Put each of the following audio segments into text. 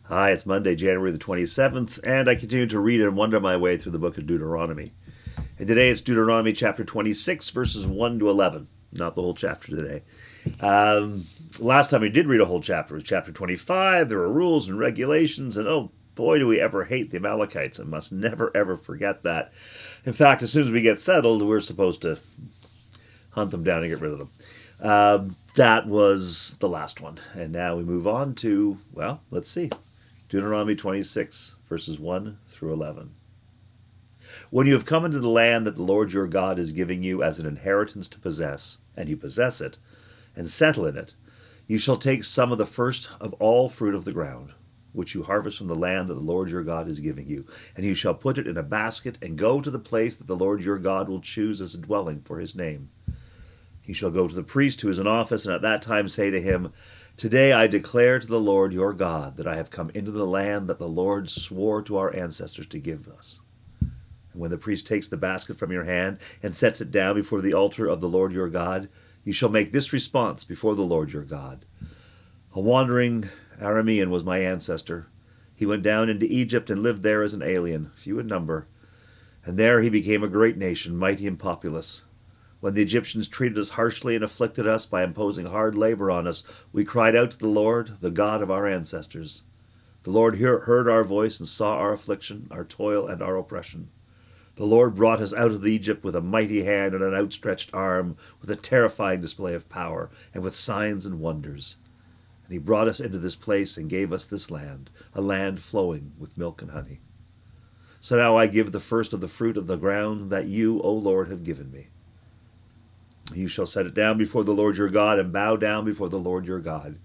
Hi, it's Monday, January the 27th, and I continue to read and wonder my way through the Book of Deuteronomy. And today it's Deuteronomy chapter 26, verses 1 to 11. Not the whole chapter today. Last time we did read a whole chapter was chapter 25. There were rules and regulations, and oh boy, do we ever hate the Amalekites. I must never, ever forget that. In fact, as soon as we get settled, we're supposed to hunt them down and get rid of them. That was the last one. And now we move on to, well, let's see. Deuteronomy 26, verses 1 through 11. When you have come into the land that the Lord your God is giving you as an inheritance to possess, and you possess it, and settle in it, you shall take some of the first of all fruit of the ground, which you harvest from the land that the Lord your God is giving you, and you shall put it in a basket and go to the place that the Lord your God will choose as a dwelling for his name. You shall go to the priest who is in office, and at that time say to him, Today I declare to the Lord your God that I have come into the land that the Lord swore to our ancestors to give us. And when the priest takes the basket from your hand and sets it down before the altar of the Lord your God, you shall make this response before the Lord your God. A wandering Aramean was my ancestor. He went down into Egypt and lived there as an alien, few in number. And there he became a great nation, mighty and populous. When the Egyptians treated us harshly and afflicted us by imposing hard labor on us, we cried out to the Lord, the God of our ancestors. The Lord heard our voice and saw our affliction, our toil, and our oppression. The Lord brought us out of Egypt with a mighty hand and an outstretched arm, with a terrifying display of power, and with signs and wonders. And he brought us into this place and gave us this land, a land flowing with milk and honey. So now I give the first of the fruit of the ground that you, O Lord, have given me. You shall set it down before the Lord your God and bow down before the Lord your God.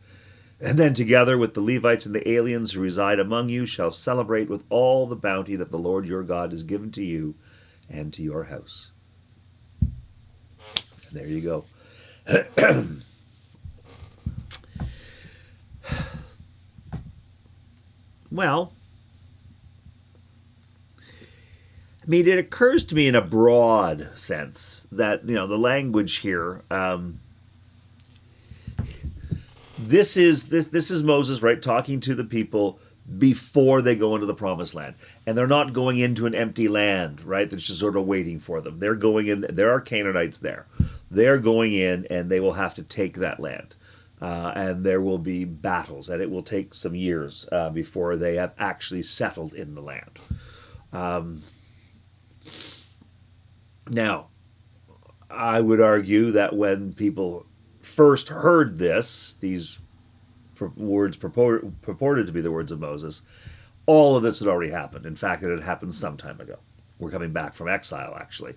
And then together with the Levites and the aliens who reside among you shall celebrate with all the bounty that the Lord your God has given to you and to your house. And there you go. Well, I mean, it occurs to me in a broad sense that, the language here, this is Moses, right, talking to the people before they go into the promised land. And they're not going into an empty land, right, that's just sort of waiting for them. They're going in, there are Canaanites there. They're going in and they will have to take that land. And there will be battles, and it will take some years before they have actually settled in the land. Now, I would argue that when people first heard these words purported to be the words of Moses, all of this had already happened. In fact, it had happened some time ago. We're coming back from exile, actually.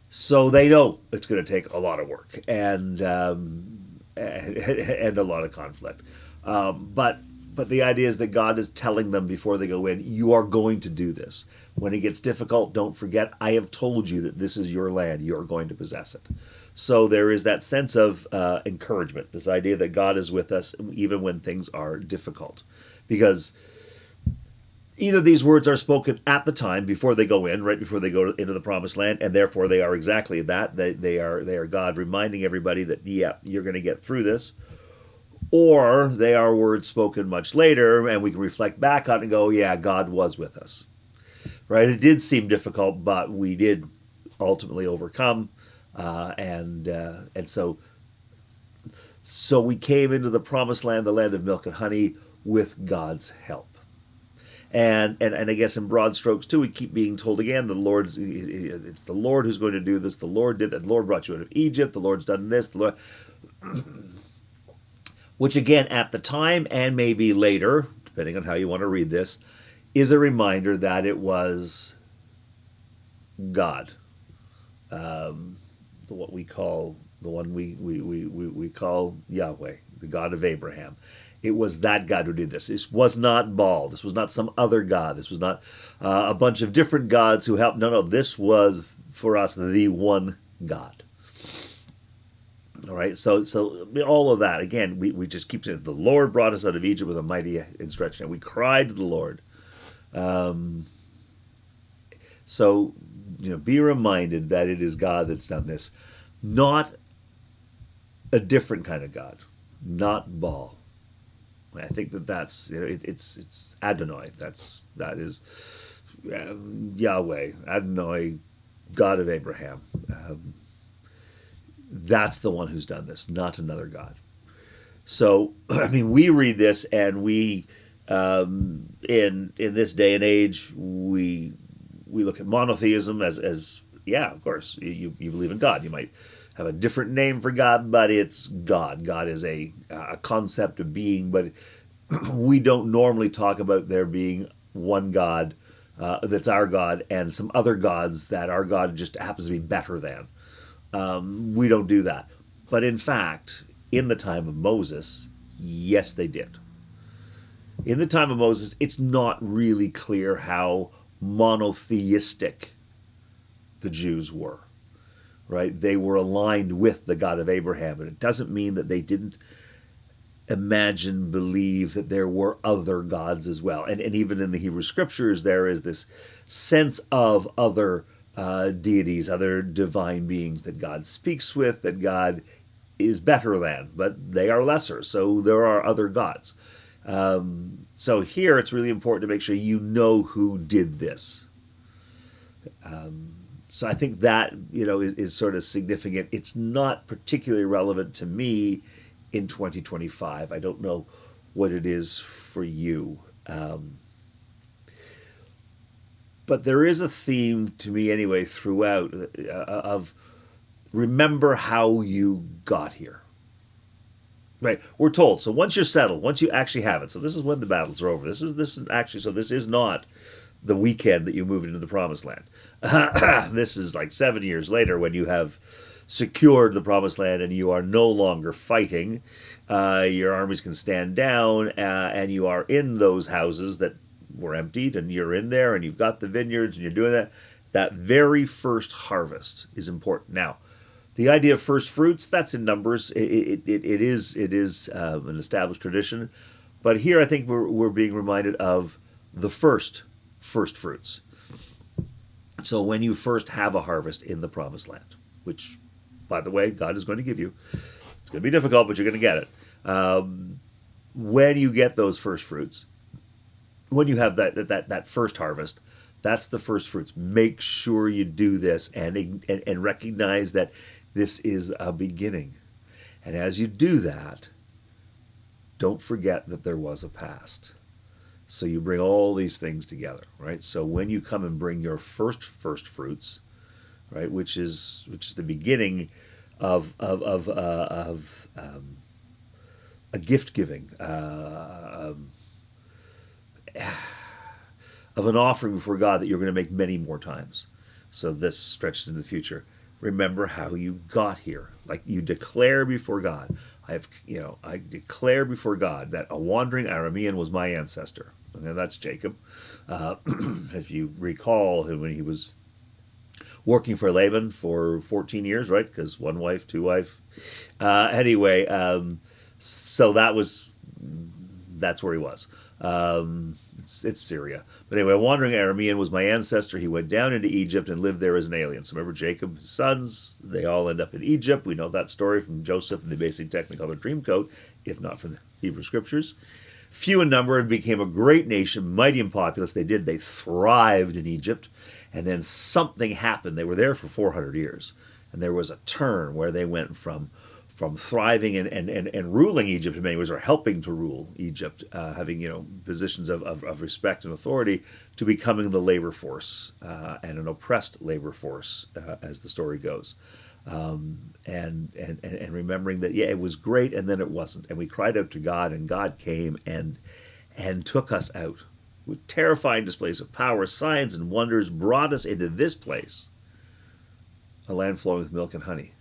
So they know it's going to take a lot of work and a lot of conflict. But the idea is that God is telling them before they go in, you are going to do this. When it gets difficult, don't forget, I have told you that this is your land. You are going to possess it. So there is that sense of encouragement, this idea that God is with us even when things are difficult. Because either these words are spoken at the time before they go in, right before they go into the promised land, and therefore they are exactly that. They are God reminding everybody that, yeah, you're going to get through this. Or they are words spoken much later, and we can reflect back on it and go, yeah, God was with us. Right? It did seem difficult, but we did ultimately overcome. And so we came into the promised land, the land of milk and honey, with God's help. And I guess in broad strokes too, we keep being told again, it's the Lord who's going to do this. The Lord did that. The Lord brought you out of Egypt. The Lord's done this. The Lord... Which again, at the time and maybe later, depending on how you want to read this, is a reminder that it was God, what we call the one we call Yahweh, the God of Abraham. It was that God who did this. This was not Baal. This was not some other God. This was not a bunch of different gods who helped. No, this was for us the one God. All right, so all of that, again, we just keep saying, the Lord brought us out of Egypt with a mighty and stretched hand. We cried to the Lord. So, be reminded that it is God that's done this. Not a different kind of God. Not Baal. I think that's it's Adonai. That is Yahweh, Adonai, God of Abraham. That's the one who's done this, not another God. So, I mean, we read this, and we, in this day and age, we look at monotheism as yeah, of course, you believe in God. You might have a different name for God, but it's God. God is a concept of being, but we don't normally talk about there being one God that's our God and some other gods that our God just happens to be better than. We don't do that. But in fact, in the time of Moses, yes, they did. In the time of Moses, it's not really clear how monotheistic the Jews were, right? They were aligned with the God of Abraham, and it doesn't mean that they didn't imagine, believe that there were other gods as well. And even in the Hebrew scriptures, there is this sense of other deities, other divine beings that God speaks with, that God is better than, but they are lesser. So there are other gods. So here it's really important to make sure you know who did this. So I think that, is sort of significant. It's not particularly relevant to me in 2025. I don't know what it is for you. But there is a theme to me anyway throughout of remember how you got here. Right, we're told. So once you're settled, once you actually have it. So this is when the battles are over. This is actually. So this is not the weekend that you moved into the promised land. This is like 7 years later when you have secured the promised land and you are no longer fighting. Your armies can stand down, and you are in those houses that were emptied, and you're in there, and you've got the vineyards, and you're doing that. That very first harvest is important. Now, the idea of first fruits, that's in Numbers. It is an established tradition. But here I think we're being reminded of the first fruits. So when you first have a harvest in the promised land, which, by the way, God is going to give you. It's going to be difficult, but you're going to get it. When you get those first fruits, when you have that first harvest, that's the first fruits. Make sure you do this and recognize that this is a beginning. And as you do that, don't forget that there was a past. So you bring all these things together, right? So when you come and bring your first fruits, right, which is the beginning of a gift giving, of an offering before God that you're going to make many more times. So this stretches into the future. Remember how you got here. Like you declare before God. I declare before God that a wandering Aramean was my ancestor. And that's Jacob. If you recall when he was working for Laban for 14 years, right? Because one wife, two wife. So that's where he was. It's Syria. But anyway, a wandering Aramean was my ancestor. He went down into Egypt and lived there as an alien. So remember Jacob, his sons, they all end up in Egypt. We know that story from Joseph and the basic Technicolor Dreamcoat, if not from the Hebrew Scriptures. Few in number and became a great nation, mighty and populous. They thrived in Egypt. And then something happened. They were there for 400 years. And there was a turn where they went from thriving and ruling Egypt in many ways, or helping to rule Egypt, having positions of respect and authority, to becoming the labor force and an oppressed labor force, as the story goes, and remembering that it was great and then it wasn't, and we cried out to God and God came and took us out with terrifying displays of power, signs and wonders, brought us into this place, a land flowing with milk and honey.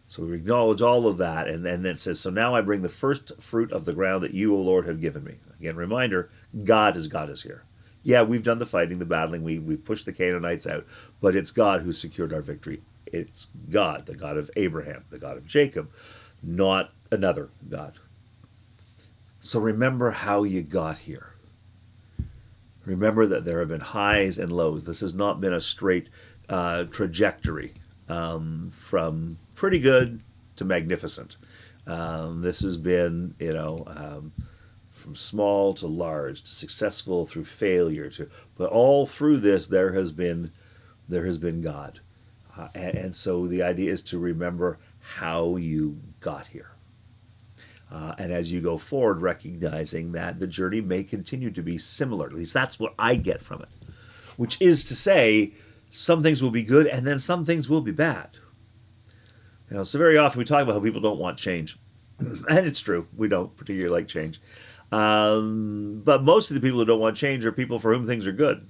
So we acknowledge all of that, and then it says, so now I bring the first fruit of the ground that you, O Lord, have given me. Again, reminder, God has got us here. Yeah, we've done the fighting, the battling, we've pushed the Canaanites out, but it's God who secured our victory. It's God, the God of Abraham, the God of Jacob, not another God. So remember how you got here. Remember that there have been highs and lows. This has not been a straight trajectory from pretty good to magnificent. This has been, from small to large, to successful through failure, but all through this there has been God, and so the idea is to remember how you got here, and as you go forward, recognizing that the journey may continue to be similar. At least that's what I get from it, which is to say, some things will be good, and then some things will be bad. So very often we talk about how people don't want change. And it's true, we don't particularly like change. But most of the people who don't want change are people for whom things are good.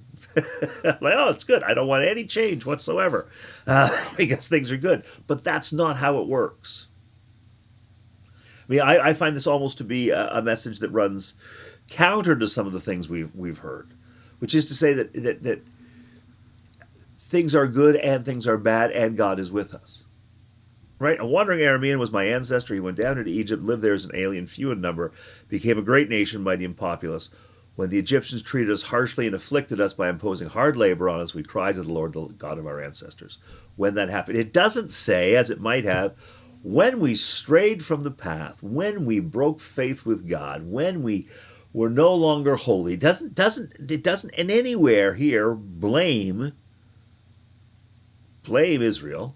Like, oh, it's good. I don't want any change whatsoever because things are good. But that's not how it works. I mean, I find this almost to be a message that runs counter to some of the things we've heard, which is to say that things are good and things are bad, and God is with us. Right? A wandering Aramean was my ancestor. He went down into Egypt, lived there as an alien, few in number, became a great nation, mighty and populous. When the Egyptians treated us harshly and afflicted us by imposing hard labor on us, we cried to the Lord, the God of our ancestors. When that happened, it doesn't say, as it might have, when we strayed from the path, when we broke faith with God, when we were no longer holy. It doesn't in anywhere here blame Israel.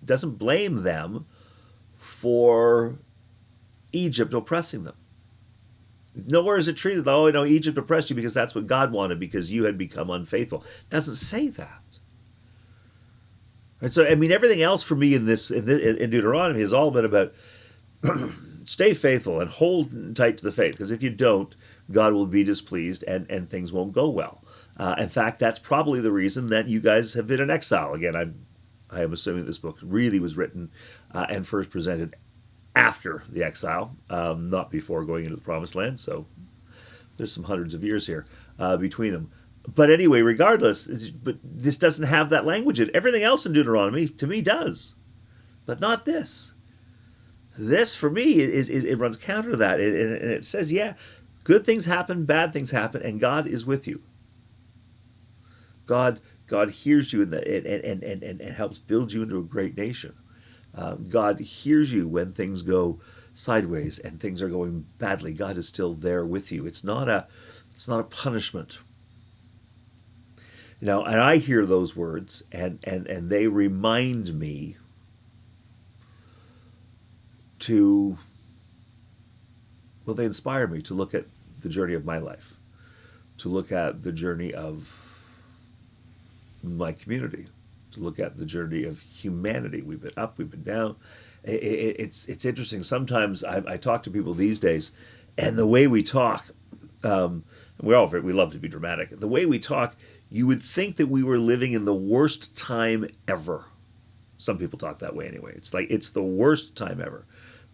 Doesn't blame them for Egypt oppressing them. Nowhere is it treated, Egypt oppressed you because that's what God wanted, because you had become unfaithful. It doesn't say that. Right, so, I mean, everything else for me in Deuteronomy has all been about stay faithful and hold tight to the faith, because if you don't, God will be displeased and things won't go well. In fact, that's probably the reason that you guys have been in exile. Again, I am assuming this book really was written and first presented after the exile, not before going into the Promised Land. So there's some hundreds of years here between them. But anyway, regardless, but this doesn't have that language in it. Everything else in Deuteronomy, to me, does. But not this. This, for me, it runs counter to that. And it says, yeah, good things happen, bad things happen, and God is with you. God hears you and helps build you into a great nation. God hears you when things go sideways and things are going badly. God is still there with you. It's not a punishment. And I hear those words and they remind me they inspire me to look at the journey of my life, to look at the journey of my community, to look at the journey of humanity. We've been up, we've been down. It's interesting. Sometimes I talk to people these days, and the way we talk, we love to be dramatic. The way we talk, you would think that we were living in the worst time ever. Some people talk that way anyway. It's like it's the worst time ever.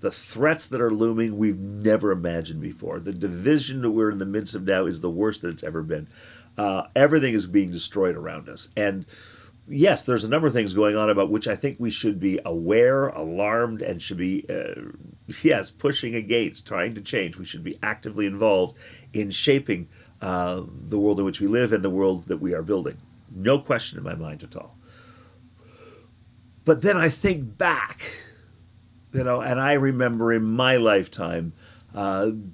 The threats that are looming we've never imagined before. The division that we're in the midst of now is the worst that it's ever been. Everything is being destroyed around us. And yes, there's a number of things going on about which I think we should be aware, alarmed, and should be, pushing against, trying to change. We should be actively involved in shaping the world in which we live and the world that we are building. No question in my mind at all. But then I think back, and I remember in my lifetime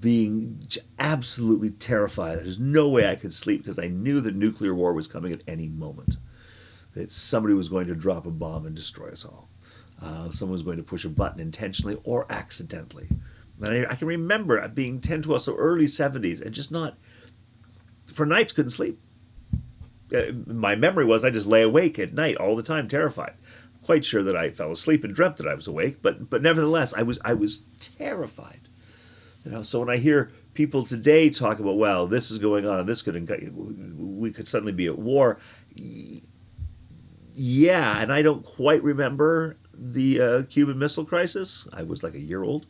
being absolutely terrified. There's no way I could sleep because I knew that nuclear war was coming at any moment. That somebody was going to drop a bomb and destroy us all. Someone was going to push a button intentionally or accidentally. And I can remember being 10, 12, so early 70s, and just not, for nights, couldn't sleep. My memory was I just lay awake at night all the time, terrified. Quite sure that I fell asleep and dreamt that I was awake, but nevertheless, I was terrified. So when I hear people today talk about, well, this is going on, we could suddenly be at war. Yeah, and I don't quite remember the Cuban Missile Crisis. I was like a year old.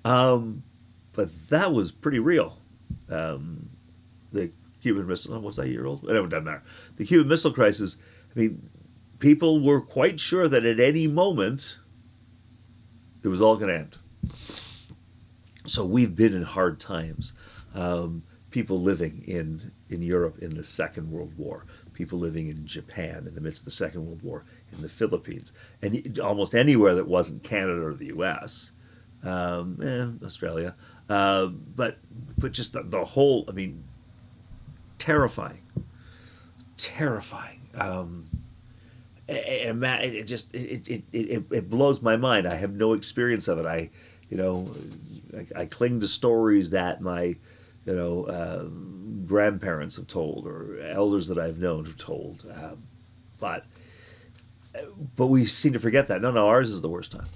But that was pretty real. The Cuban Missile, was I a year old? It doesn't matter. The Cuban Missile Crisis, I mean, people were quite sure that at any moment it was all going to end. So we've been in hard times. People living in Europe in the Second World War, people living in Japan in the midst of the Second World War, in the Philippines, and almost anywhere that wasn't Canada or the U.S., Australia, but just the whole, I mean, terrifying, terrifying. And Matt, it blows my mind. I have no experience of it. You know, I cling to stories that my, grandparents have told or elders that I've known have told. But we seem to forget that. No, ours is the worst time.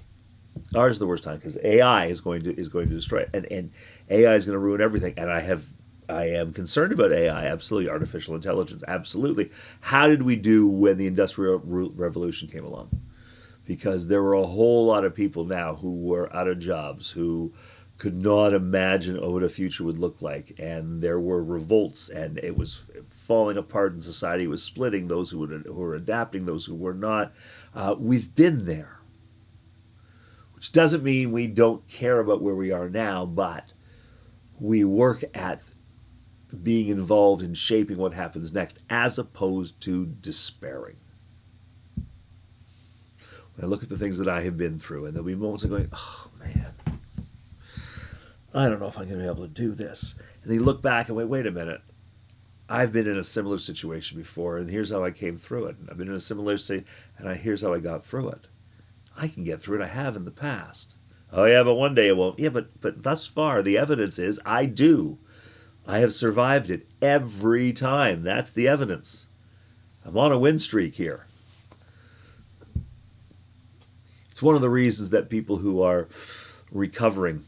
Ours is the worst time because AI is going to destroy it, and AI is going to ruin everything. And I am concerned about AI. Absolutely, artificial intelligence. Absolutely. How did we do when the Industrial Revolution came along? Because there were a whole lot of people now who were out of jobs, who could not imagine what a future would look like, and there were revolts, and it was falling apart, and society was splitting. Those who were adapting, those who were not. We've been there, which doesn't mean we don't care about where we are now, but we work at being involved in shaping what happens next, as opposed to despairing. When I look at the things that I have been through, and there'll be moments of going, oh man, I don't know if I'm going to be able to do this. And then you look back and wait a minute. I've been in a similar situation before, and here's how I came through it. I've been in a similar situation, and here's how I got through it. I can get through it. I have in the past. Oh yeah, but one day it won't. Yeah, but thus far the evidence is I do. I have survived it every time. That's the evidence. I'm on a win streak here. It's one of the reasons that people who are recovering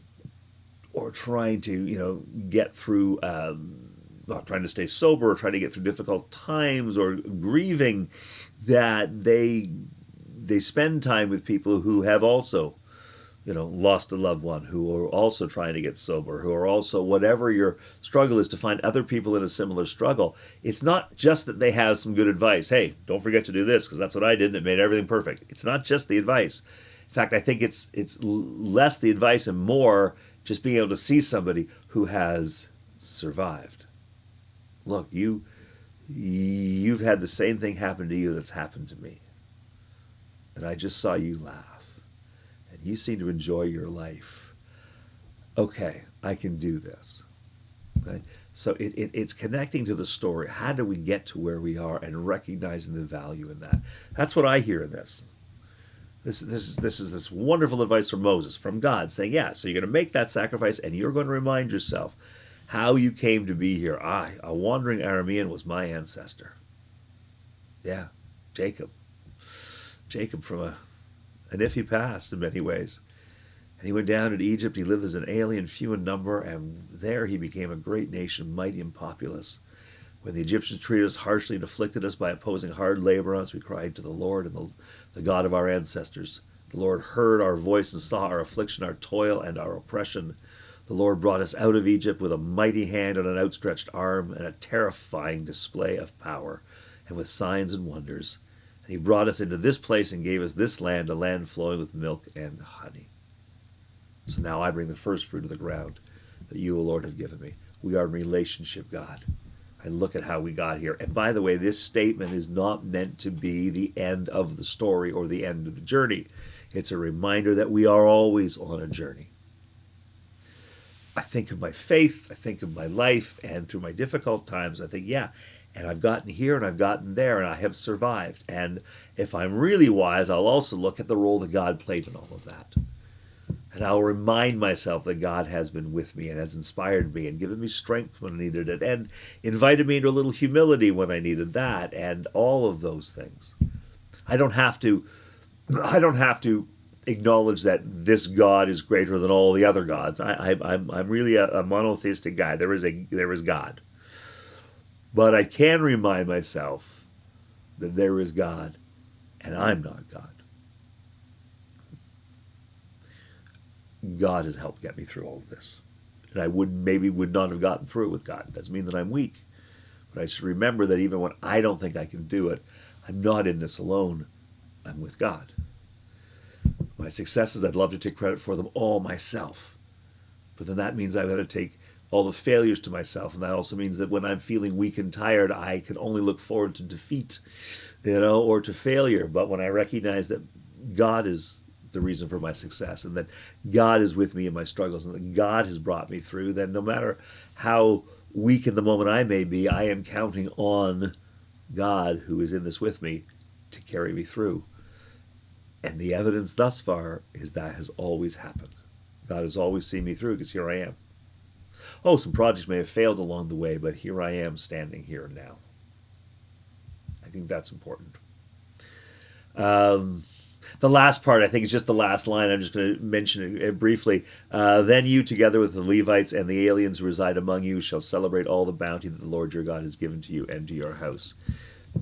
or trying to, get through, trying to stay sober, or trying to get through difficult times, or grieving, that they spend time with people who have also, lost a loved one, who are also trying to get sober, who are also, whatever your struggle is, to find other people in a similar struggle. It's not just that they have some good advice. Hey, don't forget to do this because that's what I did and it made everything perfect. It's not just the advice. In fact, I think it's less the advice and more just being able to see somebody who has survived. Look, you've had the same thing happen to you that's happened to me. And I just saw you laugh. And you seem to enjoy your life. Okay, I can do this. Okay? So it's connecting to the story. How do we get to where we are, and recognizing the value in that? That's what I hear in this. This is this wonderful advice from Moses, from God, saying, yeah, so you're going to make that sacrifice, and you're going to remind yourself how you came to be here. A wandering Aramean was my ancestor. Yeah, Jacob from an iffy past in many ways. And he went down to Egypt. He lived as an alien, few in number, and there he became a great nation, mighty and populous. When the Egyptians treated us harshly and afflicted us by imposing hard labor on us, we cried to the Lord and the God of our ancestors. The Lord heard our voice and saw our affliction, our toil, and our oppression. The Lord brought us out of Egypt with a mighty hand and an outstretched arm and a terrifying display of power, and with signs and wonders. And he brought us into this place and gave us this land, a land flowing with milk and honey. So now I bring the first fruit of the ground that you, O Lord, have given me. We are in relationship, God. I look at how we got here. And by the way, this statement is not meant to be the end of the story or the end of the journey. It's a reminder that we are always on a journey. I think of my faith, I think of my life, and through my difficult times, I think, yeah, and I've gotten here and I've gotten there and I have survived. And if I'm really wise, I'll also look at the role that God played in all of that. And I'll remind myself that God has been with me and has inspired me and given me strength when I needed it, and invited me into a little humility when I needed that, and all of those things. I don't have to acknowledge that this God is greater than all the other gods. I'm really a monotheistic guy. There is God. But I can remind myself that there is God and I'm not God. God has helped get me through all of this. And I would not have gotten through it with God. It doesn't mean that I'm weak. But I should remember that even when I don't think I can do it, I'm not in this alone. I'm with God. My successes, I'd love to take credit for them all myself. But then that means I've got to take all the failures to myself. And that also means that when I'm feeling weak and tired, I can only look forward to defeat, or to failure. But when I recognize that God is the reason for my success, and that God is with me in my struggles, and that God has brought me through, then no matter how weak in the moment I may be, I am counting on God, who is in this with me, to carry me through. And the evidence thus far is that has always happened. God has always seen me through, because here I am. Oh, some projects may have failed along the way, but here I am standing here now. I think that's important. The last part, I think, is just the last line. I'm just going to mention it briefly. Then you, together with the Levites and the aliens who reside among you, shall celebrate all the bounty that the Lord your God has given to you and to your house.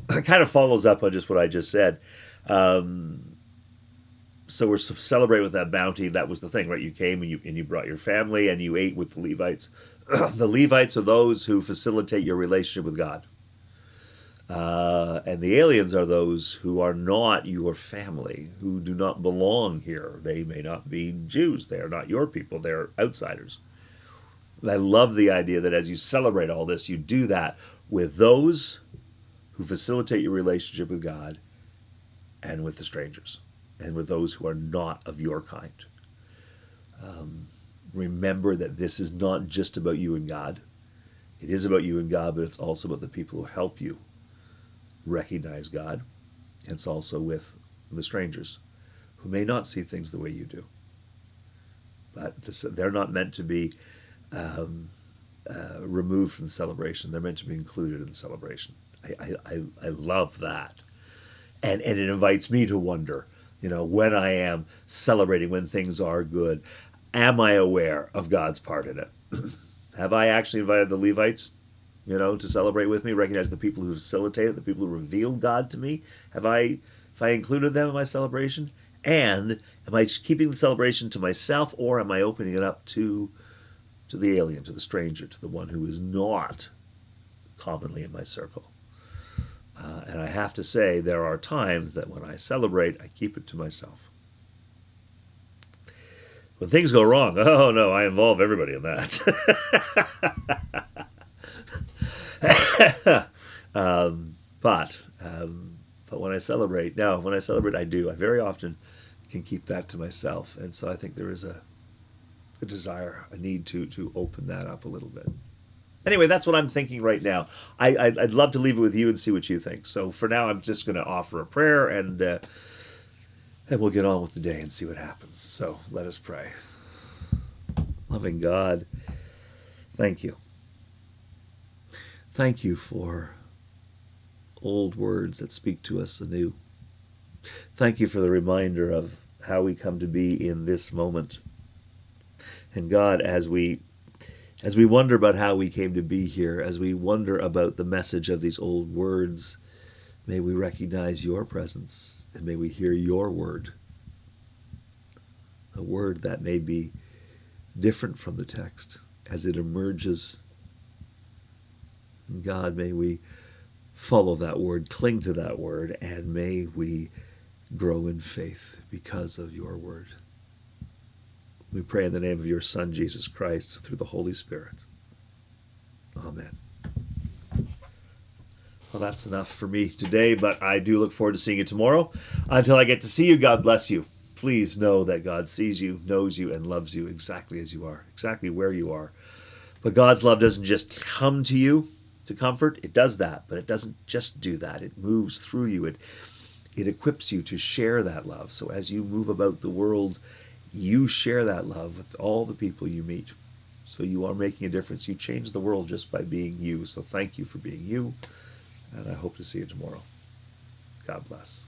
It kind of follows up on just what I just said. So we're celebrating with that bounty. That was the thing, right? You came and you brought your family and you ate with the Levites. The Levites are those who facilitate your relationship with God. And the aliens are those who are not your family, who do not belong here. They may not be Jews. They are not your people. They're outsiders. And I love the idea that as you celebrate all this, you do that with those who facilitate your relationship with God and with the strangers and with those who are not of your kind. Remember that this is not just about you and God. It is about you and God, but it's also about the people who help you recognize God. It's also with the strangers who may not see things the way you do. But they're not meant to be removed from the celebration. They're meant to be included in the celebration. I love that. And it invites me to wonder, when I am celebrating, when things are good, am I aware of God's part in it? Have I actually invited the Levites, to celebrate with me, recognize the people who facilitated, the people who revealed God to me? Have I included them in my celebration? And am I keeping the celebration to myself, or am I opening it up to the alien, to the stranger, to the one who is not commonly in my circle? And I have to say, there are times that when I celebrate, I keep it to myself. When things go wrong, oh no, I involve everybody in that. But when I celebrate, I do. I very often can keep that to myself. And so I think there is a desire, a need to open that up a little bit. Anyway, that's what I'm thinking right now. I'd love to leave it with you and see what you think. So for now, I'm just going to offer a prayer, and we'll get on with the day and see what happens. So let us pray. Loving God, thank you. Thank you for old words that speak to us anew. Thank you for the reminder of how we come to be in this moment. And God, as we wonder about how we came to be here, as we wonder about the message of these old words, may we recognize your presence, and may we hear your word, a word that may be different from the text as it emerges. And God, may we follow that word, cling to that word, and may we grow in faith because of your word. We pray in the name of your Son, Jesus Christ, through the Holy Spirit. Amen. Well, that's enough for me today, but I do look forward to seeing you tomorrow. Until I get to see you, God bless you. Please know that God sees you, knows you, and loves you exactly as you are, exactly where you are. But God's love doesn't just come to you to comfort. It does that, but it doesn't just do that. It moves through you. It equips you to share that love. So as you move about the world, you share that love with all the people you meet. So you are making a difference. You change the world just by being you. So thank you for being you. And I hope to see you tomorrow. God bless.